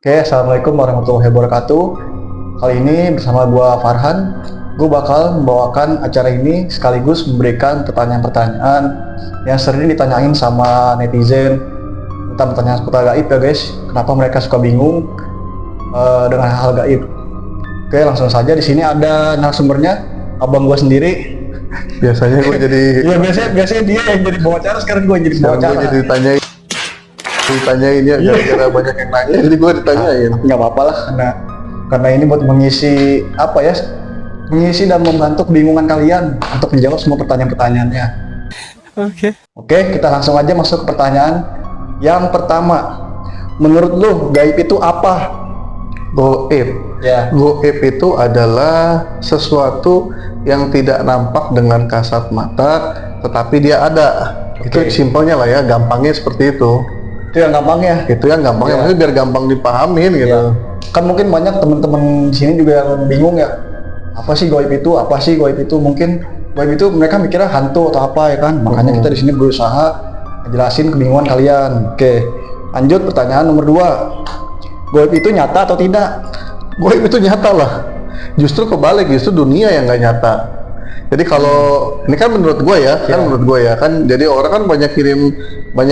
Oke, Assalamualaikum warahmatullahi wabarakatuh. Kali ini bersama gua Farhan, gue bakal membawakan acara ini sekaligus memberikan pertanyaan-pertanyaan yang sering ditanyain sama netizen tentang pertanyaan seputar gaib ya guys. Kenapa mereka suka bingung dengan hal gaib? Oke, langsung saja di sini ada narasumbernya, abang gua sendiri. Biasanya gue jadi Iya biasanya dia yang jadi bawa acara, sekarang gue yang jadi bawa acara. gue jadi ditanyain ya gara-gara banyak yang nanya, jadi gue ditanyain. Nggak apa-apa lah, karena ini buat mengisi mengisi dan membantu kebingungan kalian untuk menjawab semua pertanyaan-pertanyaannya. Oke, kita langsung aja masuk ke pertanyaan yang pertama. Menurut lu gaib itu apa? Goib. Ya. Goib itu adalah sesuatu yang tidak nampak dengan kasat mata, tetapi dia ada. Itu simpelnya lah ya, gampangnya seperti itu. Itu yang gampangnya. Maksudnya biar gampang dipahamin gitu. Ya. Kan mungkin banyak teman-teman di sini juga yang bingung ya. Apa sih gaib itu? Mungkin gaib itu mereka mikirnya hantu atau apa ya kan? Makanya kita di sini berusaha ngejelasin kebingungan kalian. Oke, lanjut pertanyaan nomor 2. Gaib itu nyata atau tidak? Goib itu nyata lah. Justru kebalik, justru dunia yang nggak nyata. Jadi kalau ini kan menurut gue ya, jadi orang kan banyak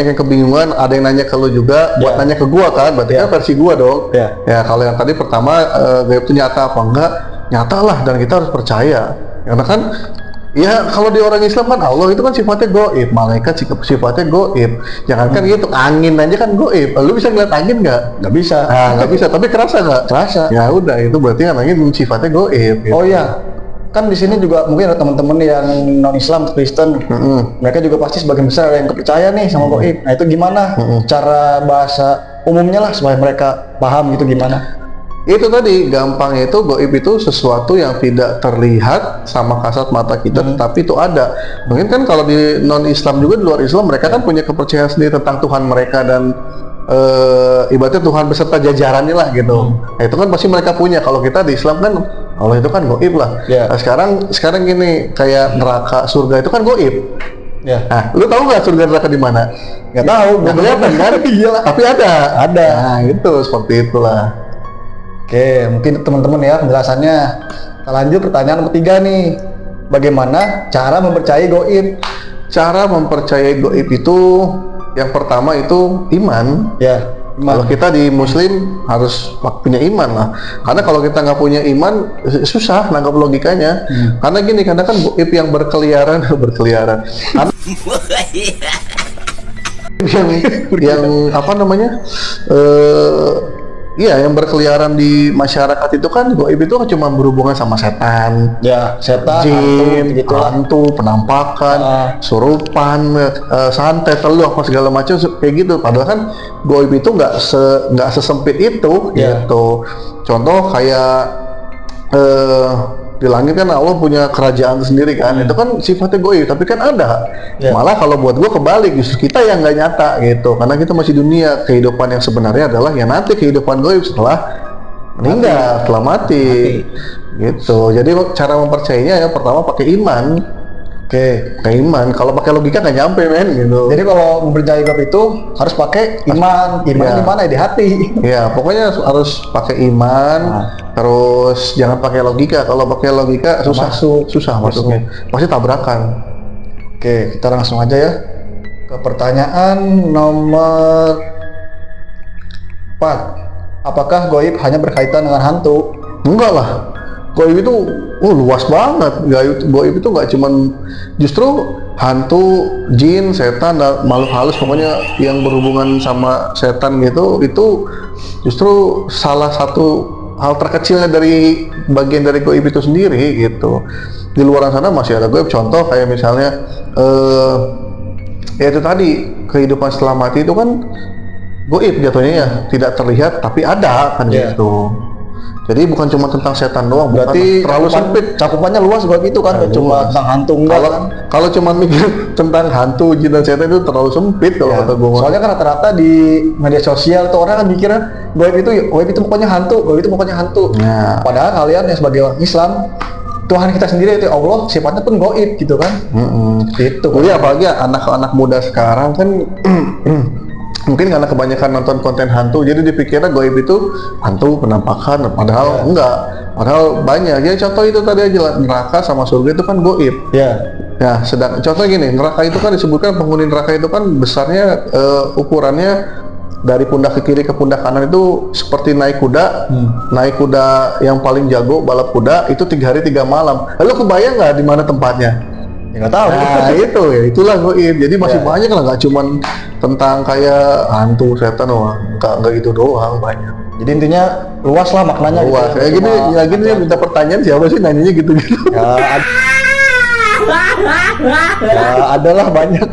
yang kebingungan, ada yang nanya ke lu juga, buat nanya ke gua kan, berarti kan versi gua dong. Ya kalau yang tadi pertama gaib itu nyata apa enggak? Nyata lah, dan kita harus percaya. Karena kan ya kalau di orang Islam kan Allah itu kan sifatnya goib, malaikat sifatnya goib. Jangankan gitu, angin aja kan goib. Lu bisa ngeliat angin nggak? Nggak bisa. Nggak bisa, tapi kerasa nggak? Kerasa. Ya udah, itu berarti kan angin sifatnya goib. Gitu. Oh iya, kan di sini juga mungkin ada teman-teman yang non Islam, Kristen. Mereka juga pasti sebagian besar yang kepercaya nih sama gaib. Nah itu gimana cara bahasa umumnya lah supaya mereka paham gitu gimana? Itu tadi gampangnya, itu gaib itu sesuatu yang tidak terlihat sama kasat mata kita, tetapi itu ada. Mungkin kan kalau di non Islam juga, di luar Islam, mereka kan punya kepercayaan sendiri tentang Tuhan mereka dan ibaratnya Tuhan beserta jajarannya lah gitu. Nah, itu kan pasti mereka punya. Kalau kita di Islam kan Allah itu kan gaib lah. Nah, sekarang gini, kayak neraka surga itu kan gaib. Nah, lu tahu nggak surga neraka di mana? Nggak tahu, nggak kelihatan kan? Iyalah. Tapi ada. Nah, itu seperti itulah. Oke, mungkin teman-teman ya penjelasannya. Kita lanjut pertanyaan nomor 3 nih. Bagaimana cara mempercayai gaib? Cara mempercayai gaib itu yang pertama itu iman. Kalau kita di Muslim harus punya iman lah. Karena kalau kita nggak punya iman, susah nangkap logikanya. Karena gini, karena kan gaib yang berkeliaran. yang apa namanya? Iya, yang berkeliaran di masyarakat itu kan gaib itu kan cuma berhubungan sama setan, setan, jin, hantu, penampakan, surupan, santet, telu, apa segala macam kayak gitu. Padahal kan gaib itu nggak sesempit itu, gitu. Contoh kayak di langit kan Allah punya kerajaan sendiri kan, itu kan sifatnya gaib, tapi kan ada. Malah kalau buat gua kebalik, justru kita yang nggak nyata gitu, karena kita masih dunia. Kehidupan yang sebenarnya adalah ya nanti kehidupan gaib setelah meninggal, setelah mati. Gitu. Jadi cara mempercayainya ya pertama pakai iman. Pakai iman. Kalau pakai logika nggak nyampe men gitu. Jadi kalau mempercayai gaib itu harus pakai iman. Iman di mana? Di hati. Ya, pokoknya harus pakai iman. Terus jangan pakai logika. Kalau pakai logika susah masuknya. Pasti tabrakan. Oke, kita langsung aja ya ke pertanyaan nomor 4. Apakah gaib hanya berkaitan dengan hantu? Enggak lah. Gaib itu luas banget. Gaib itu nggak cuman, justru hantu, jin, setan, dan makhluk halus pokoknya yang berhubungan sama setan gitu, itu justru salah satu hal terkecilnya dari bagian dari gaib itu sendiri gitu. Di luar sana masih ada gaib. Contoh kayak misalnya ya itu tadi, kehidupan setelah mati itu kan gaib jatuhnya ya, tidak terlihat tapi ada kan gitu. Jadi bukan cuma tentang setan doang, berarti terlalu sempit. Cakupannya luas begitu kan, cuma tentang hantu enggak kan? Kalau cuma mikir tentang hantu, jin dan setan itu terlalu sempit kalau kata gue. Soalnya kan rata-rata di media sosial tuh orang kan mikirnya gaib itu pokoknya hantu, gaib itu pokoknya hantu. Padahal kalian yang sebagai orang Islam, Tuhan kita sendiri itu Allah sifatnya pun gaib gitu kan. Gitu. Iya, apalagi anak-anak muda sekarang kan Mungkin karena kebanyakan nonton konten hantu, jadi dipikirnya gaib itu hantu penampakan, padahal enggak. Padahal banyak. Ya contoh itu tadi aja, neraka sama surga itu kan gaib. Ya. Ya, sedang contoh gini, neraka itu kan disebutkan penghuni neraka itu kan besarnya ukurannya dari pundak ke kiri ke pundak kanan itu seperti naik kuda. Naik kuda yang paling jago balap kuda itu 3 hari 3 malam. Lalu kebayang nggak di mana tempatnya? Ya nggak tahu. Nah itu ya, itulah gaib. Jadi masih Ya. banyak lah, nggak cuman tentang kayak hantu setan doang, nggak gitu doang, banyak. Jadi intinya luas lah maknanya. Wah, gitu. kayak gini, Cuma ya gini dia minta pertanyaan siapa sih nanyanya gitu-gitu. Ya, ya adalah banyak.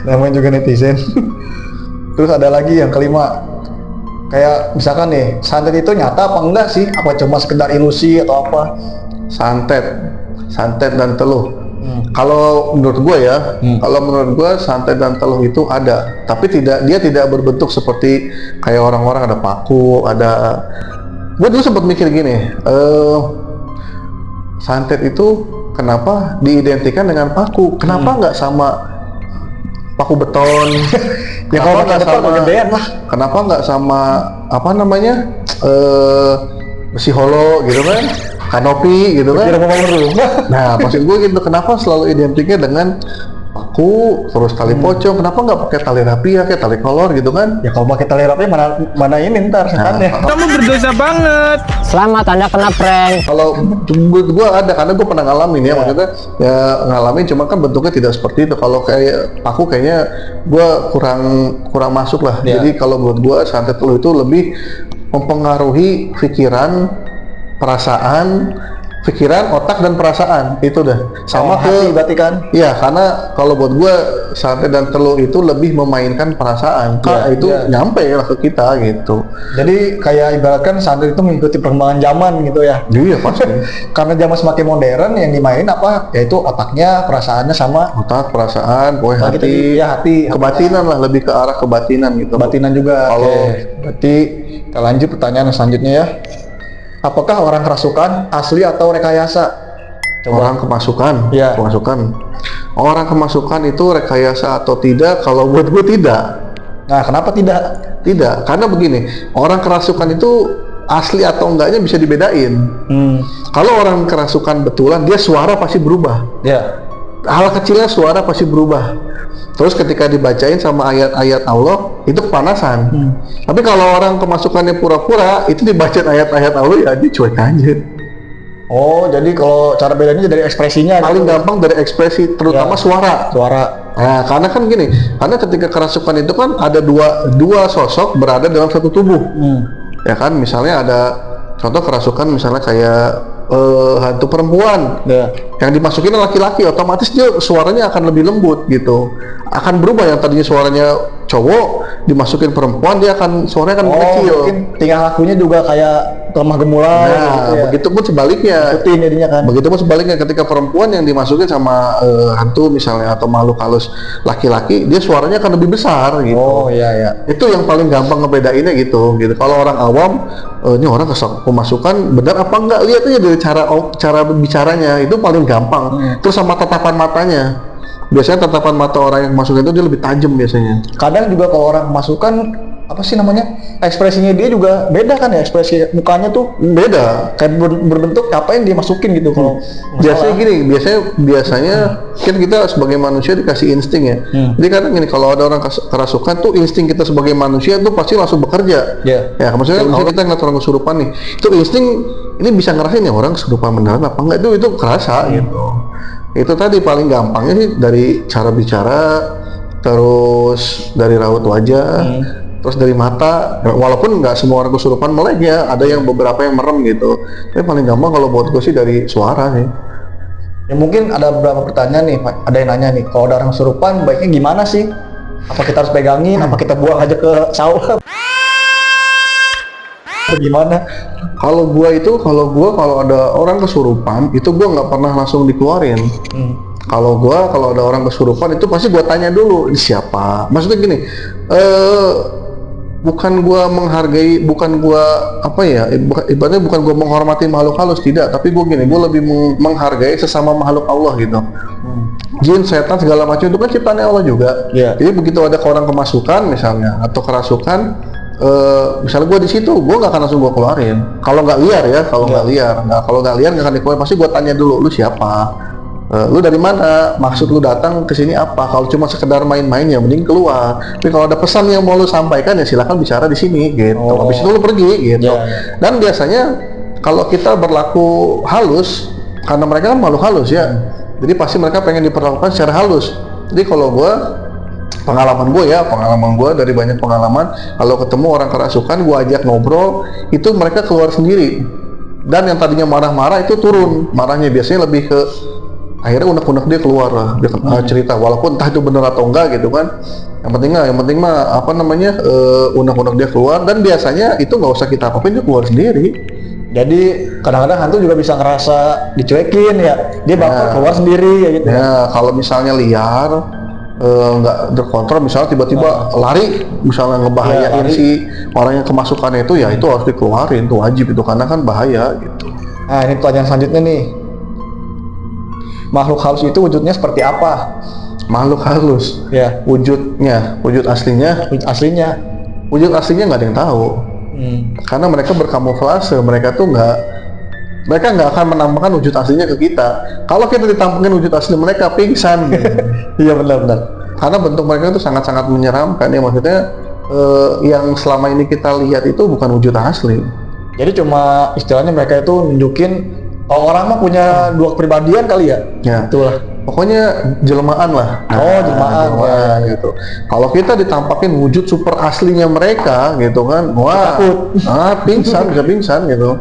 Namanya juga netizen. Terus ada lagi yang kelima. Kayak misalkan nih, santet itu nyata apa enggak sih? Apa cuma sekedar ilusi atau apa? Santet dan teluh. Kalau menurut gue ya, kalau menurut gue santet dan teluh itu ada, tapi dia tidak berbentuk seperti kayak orang-orang ada paku, ada. Gue dulu sempat mikir gini, santet itu kenapa diidentikan dengan paku? Kenapa nggak sama paku beton? Ya kalau pakai depan kegedean lah. Kenapa nggak sama apa namanya besi holo gitu kan? Kanopi gitu kan? Kira mau rumah. Nah, maksud gue gitu, kenapa selalu identiknya dengan paku, terus tali pocong, kenapa nggak pakai tali rapia, kayak tali kolor gitu kan? Ya kalau pakai tali rapi mana ini ntar setannya. Kamu berdosa banget. Selamat, Anda kena prank. Kalau menurut gue ada, karena gue pernah ngalamin ya, maksudnya ya ngalamin, cuma kan bentuknya tidak seperti itu. Kalau kayak paku kayaknya gue kurang masuk lah. Ya. Jadi kalau menurut gue santet teluh itu lebih mempengaruhi pikiran, perasaan, otak dan perasaan itu dah. Sama hati berarti kan? Iya, karena kalau buat gue santet dan teluh itu lebih memainkan perasaan. Iya, Itu iya. nyampe lah ke kita gitu. Jadi kayak ibaratkan santet itu mengikuti perkembangan zaman gitu ya. Iya pasti. Karena zaman semakin modern yang dimainin apa? Yaitu otaknya, perasaannya sama Otak, perasaan, pokoknya Bagi hati, tadi, ya, hati. kebatinan lah, lebih ke arah kebatinan gitu. kebatinan juga. Kalau- Oke. Berarti kita lanjut pertanyaan selanjutnya ya. Apakah orang kerasukan asli atau rekayasa? Orang kemasukan, Iya. Orang kemasukan itu rekayasa atau tidak? Kalau buat gue tidak. Nah, kenapa tidak? Tidak, karena begini, orang kerasukan itu asli atau enggaknya bisa dibedain. Kalau orang kerasukan betulan, dia suara pasti berubah. Ya. Hal kecilnya suara pasti berubah. Terus ketika dibacain sama ayat-ayat Allah, itu kepanasan. Tapi kalau orang kemasukannya pura-pura, itu dibacain ayat-ayat Allah, ya dia cuek aja. Oh, jadi kalau cara bedanya dari ekspresinya Paling gitu. gampang dari ekspresi, terutama Ya. suara. Suara. Nah, karena kan gini, karena ketika kerasukan itu kan ada dua sosok berada dalam satu tubuh. Ya kan, misalnya ada contoh kerasukan misalnya kayak hantu perempuan. Ya. Yang dimasukin laki-laki, otomatis dia suaranya akan lebih lembut gitu. Akan berubah, yang tadinya suaranya cowok dimasukin perempuan, dia akan suaranya akan Oh, kecil. mungkin tingkah lakunya juga kayak lemah gemulai Nah, gitu ya. begitupun sebaliknya. Ikutin jadinya kan. Begitupun sebaliknya, ketika perempuan yang dimasukin sama hantu misalnya atau makhluk halus laki-laki, dia suaranya akan lebih besar gitu. Oh, iya ya. Itu yang paling gampang ngebedainnya gitu. Kalau orang awam, ini orang kemasukan benar apa enggak, lihat aja dari cara bicaranya, itu paling gampang. Terus sama tatapan matanya. Biasanya tatapan mata orang yang masuk itu dia lebih tajam biasanya. Kadang juga kalau orang masukan apa sih namanya, ekspresinya dia juga beda kan ya, ekspresi mukanya tuh Beda. kayak berbentuk apa yang dia masukin gitu kalau Biasanya gini, biasanya kan kita sebagai manusia dikasih insting ya. Jadi kadang gini, kalau ada orang kerasukan tuh insting kita sebagai manusia tuh pasti langsung bekerja. Ya. Ya, maksudnya kalau kita ngeliat orang kesurupan nih, itu insting ini bisa ngerasain ya orang kesurupan beneran apa enggak, itu kerasa gitu. Itu tadi paling gampangnya sih dari cara bicara, terus dari raut wajah, terus dari mata. Walaupun nggak semua orang kesurupan melek ya, ada yang beberapa yang merem gitu. Tapi paling gampang kalau buat gue sih dari suara sih. Ya mungkin ada beberapa pertanyaan nih, Pak. Ada yang nanya nih, kalau ada orang kesurupan baiknya gimana sih? Apa kita harus pegangin? Apa kita buang aja ke sawah? Gimana? Kalau gua ada orang kesurupan itu gua nggak pernah langsung dikeluarin. Kalau ada orang kesurupan itu pasti gua tanya dulu, ini siapa? Maksudnya gini, bukan gua menghargai, bukan gua apa ya, ibaratnya bukan gua menghormati makhluk halus, tidak, tapi gua gini, gua lebih menghargai sesama makhluk Allah gitu. Jin, setan segala macam itu kan ciptaan Allah juga. Iya. Jadi begitu ada orang kemasukan misalnya atau kerasukan, misalnya gua di situ, gua nggak akan langsung gua keluarin. Kalau nggak liar ya, kalau nggak liar, kalau nggak liar nggak akan dikeluarin. Pasti gua tanya dulu, lu siapa? Lu dari mana? Maksud lu datang ke sini apa? Kalau cuma sekedar main-main ya mending keluar. Tapi kalau ada pesan yang mau lu sampaikan ya silakan bicara di sini gitu. Habis itu lu pergi gitu. Iya. Dan biasanya kalau kita berlaku halus, karena mereka kan makhluk halus ya. Jadi pasti mereka pengen diperlakukan secara halus. Jadi kalau pengalaman gue dari banyak pengalaman, kalau ketemu orang kerasukan, gue ajak ngobrol, itu mereka keluar sendiri. Dan yang tadinya marah-marah itu turun, marahnya biasanya lebih ke akhirnya unek-unek dia keluar lah, dia cerita, walaupun entah itu benar atau enggak gitu kan. Yang penting mah apa namanya, unek-unek dia keluar, dan biasanya itu nggak usah kita apa-apain, dia keluar sendiri. Jadi kadang-kadang hantu juga bisa ngerasa dicuekin ya, dia bakal keluar sendiri ya gitu. Ya kalau misalnya liar, nggak terkontrol, misalnya tiba-tiba lari, misalnya ngebahayain si orang yang kemasukannya itu, ya itu harus dikeluarin, itu wajib itu, karena kan bahaya gitu. Nah ini pertanyaan selanjutnya nih, makhluk halus itu wujudnya seperti apa? Makhluk halus, Ya, wujud aslinya wujud aslinya nggak ada yang tahu. Karena mereka berkamuflase, mereka nggak akan menampakkan wujud aslinya ke kita. Kalau kita ditampakkan wujud asli mereka, pingsan gitu. Iya benar-benar. Karena bentuk mereka itu sangat-sangat menyeramkan ya, maksudnya yang selama ini kita lihat itu bukan wujud asli. Jadi cuma istilahnya mereka itu nunjukin orang mah punya dua kepribadian kali ya. Ya. Itulah. Pokoknya jelmaan lah. Jelmaan gitu. Kalau kita ditampakin wujud super aslinya mereka gitu kan, wah, pingsan, bisa pingsan gitu.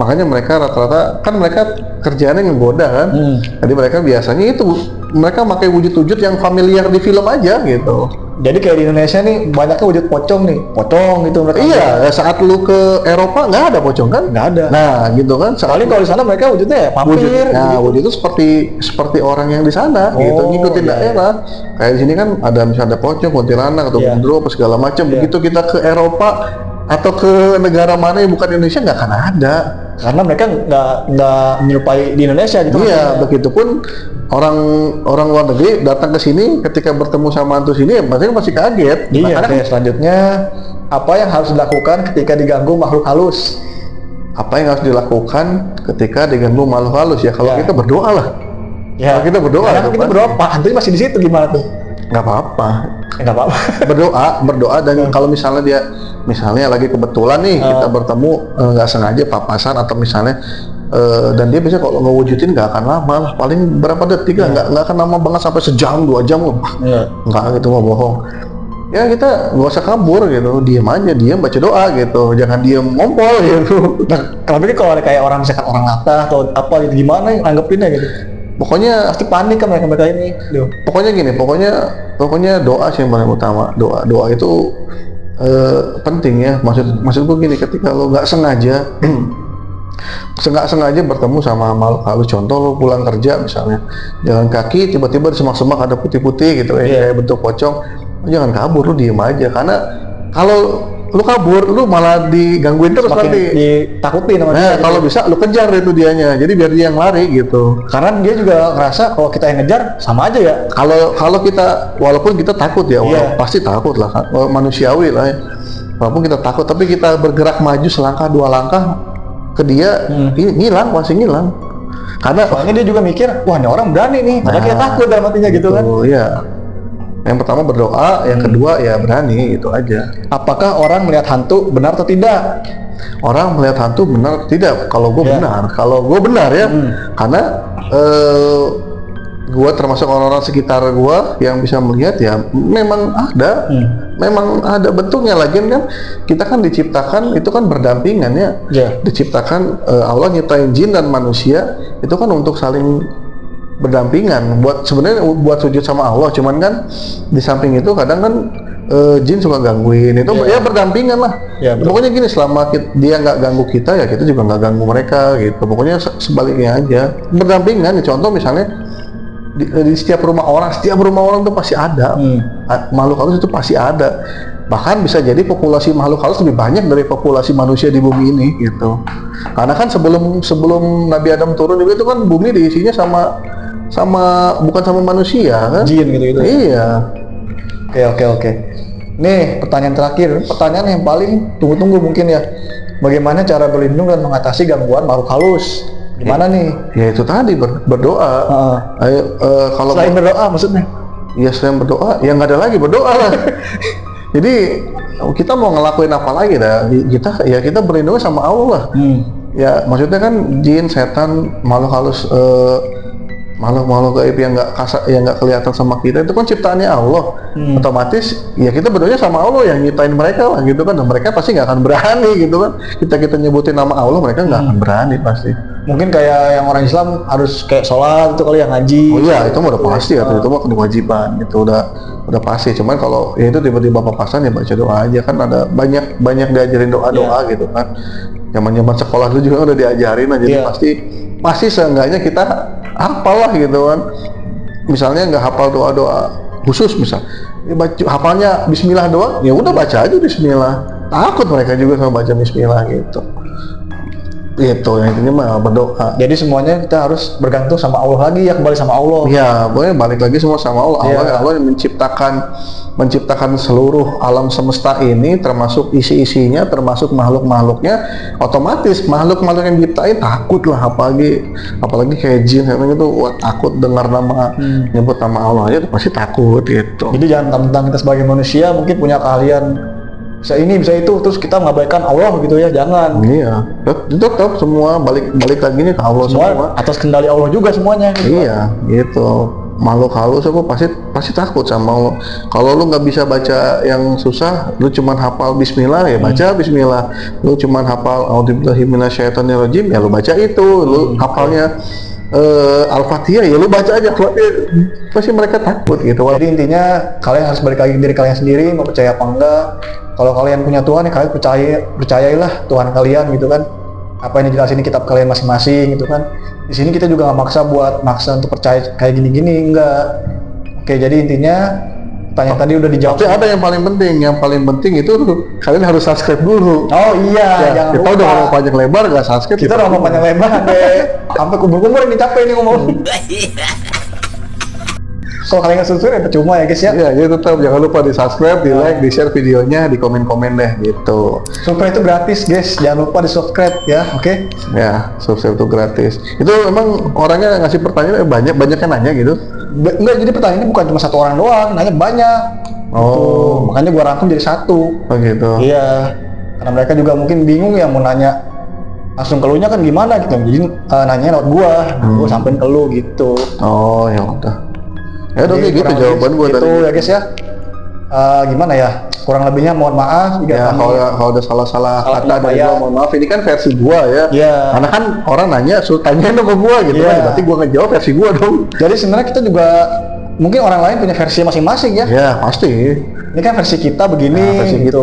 Makanya mereka rata-rata kan mereka kerjaannya ngegoda kan. Jadi mereka biasanya itu mereka pakai wujud-wujud yang familiar di film aja gitu. Jadi kayak di Indonesia nih banyaknya wujud pocong gitu mereka. Iya, saat lu ke Eropa nggak ada pocong kan? Nggak ada. Nah, gitu kan. Paling kalau di sana mereka wujudnya ya vampir. Wujud itu seperti orang yang di sana gitu, ngikutin daerah. Kayak di sini kan ada misalnya ada pocong, kuntilanak atau gendro apa segala macam. Begitu kita ke Eropa atau ke negara mana yang bukan Indonesia nggak akan ada. Karena mereka nggak menyerupai di Indonesia gitu. Iya, begitupun orang luar negeri datang ke sini ketika bertemu sama hantu sini, mereka masih kaget. Iya. Oke, selanjutnya apa yang harus dilakukan ketika diganggu makhluk halus? Apa yang harus dilakukan ketika diganggu makhluk halus ya? Kalau kita berdoa lah. Ya. Kalau kita berdoa. Karena kita berdoa, Pak hantunya masih di situ gimana tuh? Nggak apa-apa. Nggak apa-apa. berdoa dan kalau misalnya lagi kebetulan nih kita bertemu nggak sengaja papasan atau misalnya dan dia bisa kalau ngewujudin nggak akan lama lah, paling berapa detik lah, nggak akan lama banget sampai sejam 2 jam loh. Nggak, gitu mah bohong. Ya kita nggak usah kabur gitu, diam baca doa gitu, jangan diem ngompol gitu. Nah, kalau ada kayak orang misalkan orang latah atau apa gitu, gimana yang anggapinnya gitu? Pokoknya pasti panik kan mereka ini. Pokoknya gini, pokoknya doa sih yang paling utama. Doa itu penting ya. Maksud gue gini, ketika lo nggak sengaja bertemu sama makhluk halus, contoh lo pulang kerja misalnya, jalan kaki tiba-tiba di semak-semak ada putih-putih gitu kayak bentuk pocong, jangan kabur, lo diem aja, karena kalau lu kabur, lu malah digangguin terus nanti. Ditakutin sama dia. Kalau bisa lu kejar itu dianya. Jadi biar dia yang lari gitu. Karena dia juga ngerasa kalau kita yang ngejar sama aja ya. Kalau kita walaupun kita takut ya, pasti takut lah kan. Manusiawi lah ya. Walaupun kita takut, tapi kita bergerak maju selangkah 2 langkah ke dia, ngilang, pasti ngilang. Karena soalnya dia juga mikir, wah ini orang berani nih. Padahal kita takut dalam hatinya gitu kan. Iya. Yang pertama berdoa, yang kedua ya berani, itu aja. Apakah orang melihat hantu benar atau tidak? Orang melihat hantu benar atau tidak? Kalau gue benar ya, karena gue termasuk orang-orang sekitar gue yang bisa melihat ya, memang ada bentuknya. Lagian kan kita kan diciptakan itu kan berdampingan ya. Diciptakan Allah nyiptain jin dan manusia itu kan untuk saling berdampingan, sebenarnya buat sujud sama Allah, cuman kan di samping itu kadang kan jin suka gangguin itu, ya berdampingan lah. Pokoknya gini, selama dia nggak ganggu kita ya kita juga nggak ganggu mereka gitu. Pokoknya sebaliknya aja, berdampingan. Contoh misalnya di setiap rumah orang tuh pasti ada makhluk halus, itu pasti ada. Bahkan bisa jadi populasi makhluk halus lebih banyak dari populasi manusia di bumi ini gitu. Karena kan sebelum Nabi Adam turun juga itu kan bumi diisinya bukan sama manusia kan? Jin gitu. Iya. Oke. Nih, pertanyaan terakhir, pertanyaan yang paling tunggu-tunggu mungkin ya. Bagaimana cara berlindung dan mengatasi gangguan makhluk halus? Gimana nih? Ya itu tadi berdoa. Ayo kalau Selain berdoa maksudnya? ya selain berdoa, ya nggak ada lagi berdoa lah. Jadi kita mau ngelakuin apa lagi dah? Kita berlindung sama Allah. Ya maksudnya kan jin, setan, makhluk halus, makhluk gaib yang nggak kelihatan sama kita itu kan ciptaannya Allah. Otomatis ya kita berdoanya sama Allah yang nyiptain mereka lah gitu kan. Dan mereka pasti nggak akan berani gitu kan. Kita nyebutin nama Allah, mereka nggak akan berani pasti. Mungkin kayak yang orang Islam harus kayak sholat itu kali yang ngaji. Oh iya, itu mah udah pasti ya, itu mah kewajiban gitu, udah pasti. Cuman kalau ya itu tiba-tiba papasan ya baca doa aja kan, ada banyak diajarin doa gitu kan. Zaman sekolah dulu juga udah diajarin aja, jadi pasti seenggaknya kita hafal lah gitu kan. Misalnya nggak hafal doa-doa khusus misal, hafalnya Bismillah doang, ya udah baca aja Bismillah. Takut mereka juga sama baca Bismillah gitu. Itu yang intinya mah berdoa. Jadi semuanya kita harus bergantung sama Allah lagi ya, kembali sama Allah. Iya, boleh balik lagi semua sama Allah. Allah yang menciptakan seluruh alam semesta ini, termasuk isi-isinya, termasuk makhluk-makhluknya. Otomatis makhluk-makhluk yang diciptain takut lah, apalagi kayak jin itu takut dengar nama nyebut nama Allah aja pasti takut gitu. Jadi jangan tentang kita sebagai manusia mungkin punya keahlian bisa ini bisa itu terus kita mengabaikan Allah gitu ya, jangan. Iya, tetap semua balik lagi nih ke Allah semua. Atas kendali Allah juga semuanya gitu. Iya, gitu. Makhluk halus aku pasti takut sama Allah. Kalau lu nggak bisa baca yang susah, lu cuman hafal Bismillah ya baca Bismillah. Lu cuman hafal A'udzubillahi minasyaitonirrajim ya lu baca itu. Lu hafalnya Al-Fatihah ya lu baca aja, pasti mereka takut gitu. Jadi intinya kalian harus balik lagi diri kalian sendiri, mau percaya apa enggak. Kalau kalian punya Tuhan ya kalian percayailah Tuhan kalian gitu kan. Apa yang dijelasin di kitab kalian masing-masing gitu kan. Di sini kita juga nggak maksa untuk percaya kayak gini-gini, enggak. Oke, jadi intinya pertanyaan tadi udah dijawab. Tapi ada yang paling penting itu kalian harus subscribe dulu. Oh iya, jangan kita lupa. udah ngomong panjang lebar nggak subscribe. Kita udah ngomong panjang lebar sampai kubur-kubur ini capek nih ngomong. Kalau kalian nggak subscribe ya percuma ya guys ya. Iya, jadi tetap jangan lupa di subscribe, di like, di share videonya, di komen-komen deh gitu. Subscribe itu gratis guys, jangan lupa di subscribe ya, oke? Ya, subscribe itu gratis. Itu emang orangnya ngasih pertanyaan banyak yang nanya gitu? Enggak, jadi pertanyaannya bukan cuma satu orang doang, nanya banyak. Oh. Gitu. Makanya gua rangkum jadi satu. Oh gitu. Iya, karena mereka juga mungkin bingung ya mau nanya langsung ke lu nya kan gimana gitu. Jadi nanya lewat gua sampein ke lu gitu. Oh ya udah. Ya udah Jadi gitu kurang jawaban lebih gua gitu tadi. ya guys ya. Gimana ya? Kurang lebihnya mohon maaf jika Ya kami kalau ada salah kata dari penyampaian. gua mohon maaf. Ini kan versi gua ya. Iya. Karena kan orang nanya, tanyain sama gua gitu Iya. kan. Berarti gua ngejawab versi gua dong. Jadi sebenarnya kita juga mungkin orang lain punya versi masing-masing ya. Ya pasti. Ini kan versi kita begini Nah, versi gitu.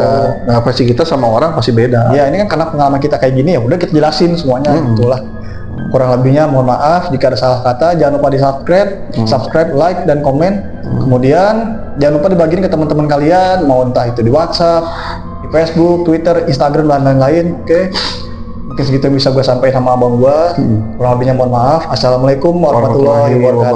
versi kita sama orang pasti beda. Ya ini kan karena pengalaman kita kayak gini ya udah kita jelasin semuanya itulah. Kurang lebihnya mohon maaf jika ada salah kata. Jangan lupa di subscribe, like dan komen. Kemudian jangan lupa dibagiin ke teman-teman kalian, mau entah itu di WhatsApp, di Facebook, Twitter, Instagram dan lain-lain. Oke. Mungkin segitu yang bisa gue sampaikan sama abang gue. Kurang lebihnya mohon maaf. Assalamualaikum warahmatullahi wabarakatuh.